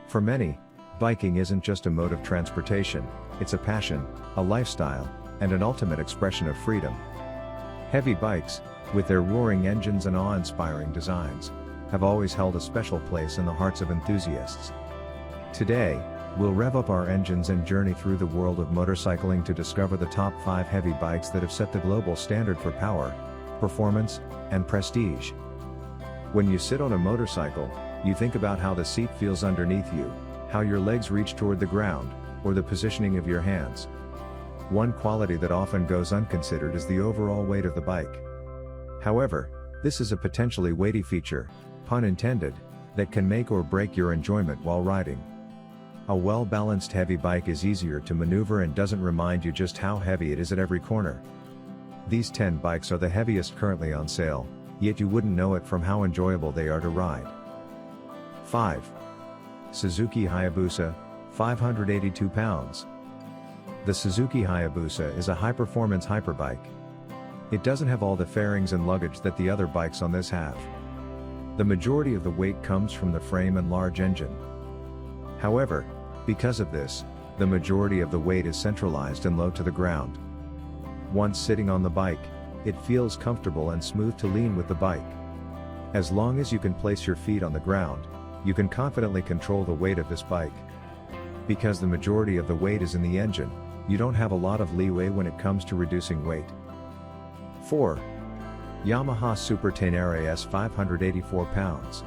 For many, biking isn't just a mode of transportation, it's a passion, a lifestyle, and an ultimate expression of freedom. Heavy bikes, with their roaring engines and awe-inspiring designs, have always held a special place in the hearts of enthusiasts. Today, we'll rev up our engines and journey through the world of motorcycling to discover the top 5 heavy bikes that have set the global standard for power, performance, and prestige. When you sit on a motorcycle, you think about how the seat feels underneath you, how your legs reach toward the ground, or the positioning of your hands. One quality that often goes unconsidered is the overall weight of the bike. However, this is a potentially weighty feature, pun intended, that can make or break your enjoyment while riding. A well-balanced heavy bike is easier to maneuver and doesn't remind you just how heavy it is at every corner. These 10 bikes are the heaviest currently on sale, yet you wouldn't know it from how enjoyable they are to ride. 5. Suzuki Hayabusa, 582 pounds. The Suzuki Hayabusa is a high-performance hyperbike. It doesn't have all the fairings and luggage that the other bikes on this have. The majority of the weight comes from the frame and large engine. However, because of this, the majority of the weight is centralized and low to the ground. Once sitting on the bike, it feels comfortable and smooth to lean with the bike. As long as you can place your feet on the ground, you can confidently control the weight of this bike. Because the majority of the weight is in the engine, you don't have a lot of leeway when it comes to reducing weight. 4. Yamaha Super Tenere S 584 pounds.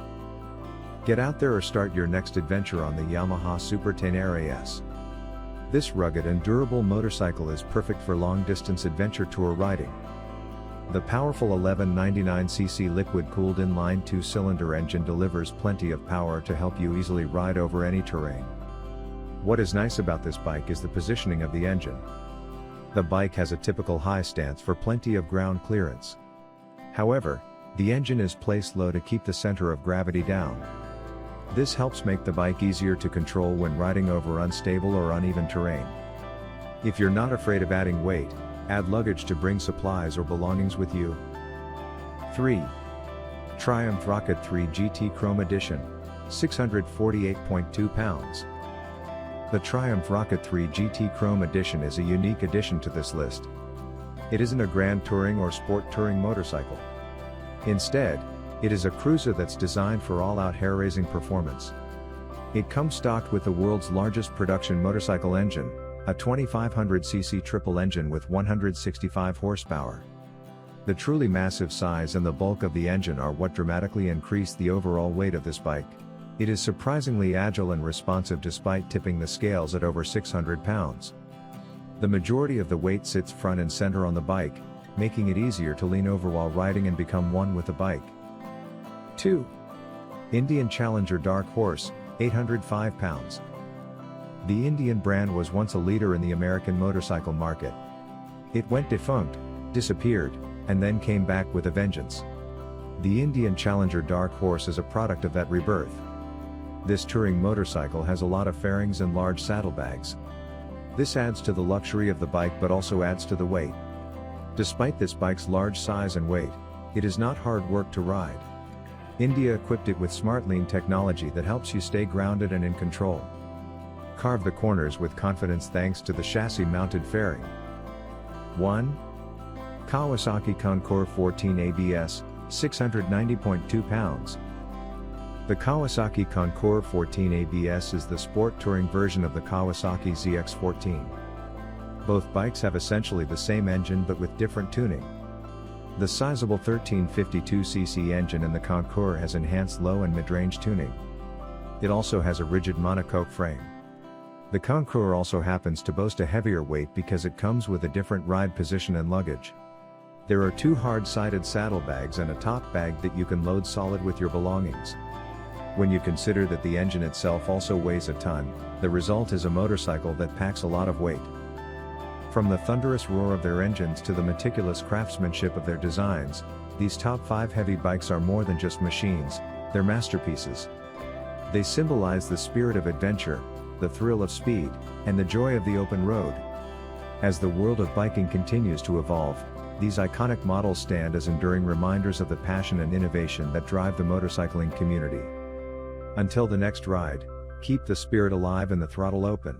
Get out there or start your next adventure on the Yamaha Super Tenere S. This rugged and durable motorcycle is perfect for long-distance adventure tour riding. The powerful 1199cc liquid-cooled inline 2-cylinder engine delivers plenty of power to help you easily ride over any terrain. What is nice about this bike is the positioning of the engine. The bike has a typical high stance for plenty of ground clearance. However, the engine is placed low to keep the center of gravity down. This helps make the bike easier to control when riding over unstable or uneven terrain. If you're not afraid of adding weight, add luggage to bring supplies or belongings with you. 3. Triumph Rocket 3 GT Chrome Edition, 648.2 pounds. The Triumph Rocket 3 GT Chrome Edition is a unique addition to this list. It isn't a grand touring or sport touring motorcycle. Instead, it is a cruiser that's designed for all-out hair-raising performance. It comes stocked with the world's largest production motorcycle engine, a 2500cc triple engine with 165 horsepower. The truly massive size and the bulk of the engine are what dramatically increase the overall weight of this bike. It is surprisingly agile and responsive despite tipping the scales at over 600 pounds. The majority of the weight sits front and center on the bike, making it easier to lean over while riding and become one with the bike. 2. Indian Challenger Dark Horse, 805 pounds. The Indian brand was once a leader in the American motorcycle market. It went defunct, disappeared, and then came back with a vengeance. The Indian Challenger Dark Horse is a product of that rebirth. This touring motorcycle has a lot of fairings and large saddlebags. This adds to the luxury of the bike but also adds to the weight. Despite this bike's large size and weight, it is not hard work to ride. India equipped it with SmartLean technology that helps you stay grounded and in control. Carve the corners with confidence thanks to the chassis-mounted fairing. 1. Kawasaki Concours 14 ABS, 690.2 pounds. The Kawasaki Concours 14 ABS is the sport touring version of the Kawasaki ZX-14. Both bikes have essentially the same engine but with different tuning. The sizable 1352cc engine in the Concours has enhanced low and mid-range tuning. It also has a rigid monocoque frame. The Concours also happens to boast a heavier weight because it comes with a different ride position and luggage. There are 2 hard-sided saddlebags and a top bag that you can load solid with your belongings. When you consider that the engine itself also weighs a ton, the result is a motorcycle that packs a lot of weight. From the thunderous roar of their engines to the meticulous craftsmanship of their designs, these top 5 heavy bikes are more than just machines, they're masterpieces. They symbolize the spirit of adventure, the thrill of speed, and the joy of the open road. As the world of biking continues to evolve, these iconic models stand as enduring reminders of the passion and innovation that drive the motorcycling community. Until the next ride, Keep the spirit alive and the throttle open.